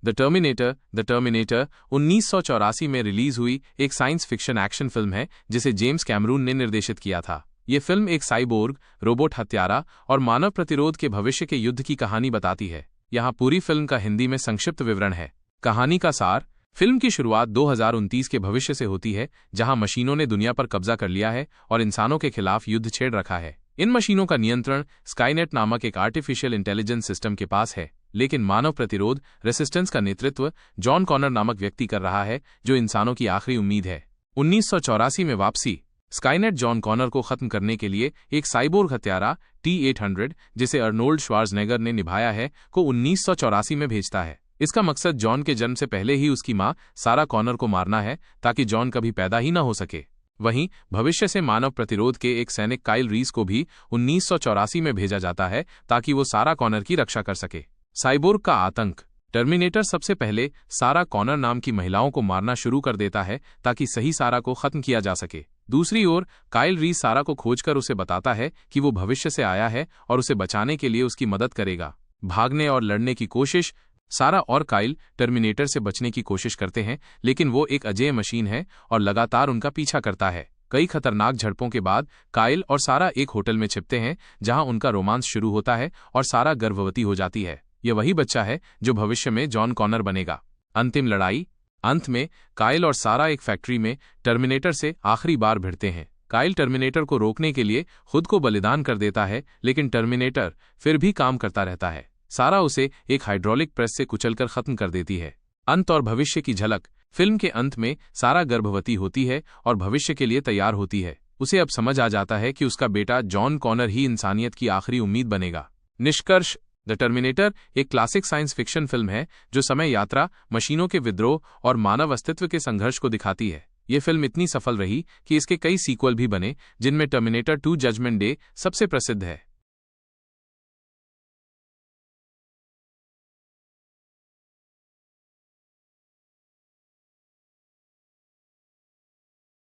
The terminator 1984 में release हुई एक साइंस फिक्शन एक्शन फिल्म है जिसे जेम्स कैमरून ने निर्देशित किया था। ये फिल्म एक साइबोर्ग, रोबोट हत्यारा और मानव प्रतिरोध के भविष्य के युद्ध की कहानी बताती है। यहाँ पूरी फिल्म का हिंदी में संक्षिप्त विवरण है। कहानी का सार: फिल्म की शुरुआत 2029 के भविष्य से होती है, जहां मशीनों ने दुनिया पर कब्जा कर लिया है और इंसानों के खिलाफ युद्ध छेड़ रखा है। इन मशीनों का नियंत्रण स्काईनेट नामक एक आर्टिफिशियल इंटेलिजेंस सिस्टम के पास है, लेकिन मानव प्रतिरोध रेसिस्टेंस का नेतृत्व जॉन कॉनर नामक व्यक्ति कर रहा है, जो इंसानों की आखिरी उम्मीद है। 1984 में वापसी: स्काईनेट जॉन कॉनर को खत्म करने के लिए एक साइबोर्ग हत्यारा T-800, जिसे अर्नोल्ड श्वार्ज़नेगर ने निभाया है, को 1984 में भेजता है। इसका मकसद जॉन के जन्म से पहले ही उसकी मां सारा कॉनर को मारना है, ताकि जॉन कभी पैदा ही न हो सके। वहीं भविष्य से मानव प्रतिरोध के एक सैनिक काइल रीस को भी 1984 में भेजा जाता है, ताकि वो सारा कॉनर की रक्षा कर सके। साइबोर्ग का आतंक: टर्मिनेटर सबसे पहले सारा कॉनर नाम की महिलाओं को मारना शुरू कर देता है, ताकि सही सारा को खत्म किया जा सके। दूसरी ओर काइल रीस सारा को खोजकर उसे बताता है कि वो भविष्य से आया है और उसे बचाने के लिए उसकी मदद करेगा। भागने और लड़ने की कोशिश: सारा और काइल टर्मिनेटर से बचने की कोशिश करते हैं, लेकिन वो एक अजेय मशीन है और लगातार उनका पीछा करता है। कई खतरनाक झड़पों के बाद काइल और सारा एक होटल में छिपते हैं, जहां उनका रोमांस शुरू होता है और सारा गर्भवती हो जाती है। यह वही बच्चा है जो भविष्य में जॉन कॉनर बनेगा। अंतिम लड़ाई: अंत में काइल और सारा एक फैक्ट्री में टर्मिनेटर से आखिरी बार भिड़ते हैं। काइल टर्मिनेटर को रोकने के लिए खुद को बलिदान कर देता है, लेकिन टर्मिनेटर फिर भी काम करता रहता है। सारा उसे एक हाइड्रोलिक प्रेस से कुचलकर खत्म कर देती है। अंत और भविष्य की झलक: फिल्म के अंत में सारा गर्भवती होती है और भविष्य के लिए तैयार होती है। उसे अब समझ आ जाता है कि उसका बेटा जॉन कॉनर ही इंसानियत की आखिरी उम्मीद बनेगा। निष्कर्ष: द टर्मिनेटर एक क्लासिक साइंस फिक्शन फिल्म है जो समय यात्रा, मशीनों के विद्रोह और मानव अस्तित्व के संघर्ष को दिखाती है। ये फिल्म इतनी सफल रही कि इसके कई सीक्वल भी बने, जिनमें टर्मिनेटर 2 जजमेंट डे सबसे प्रसिद्ध है।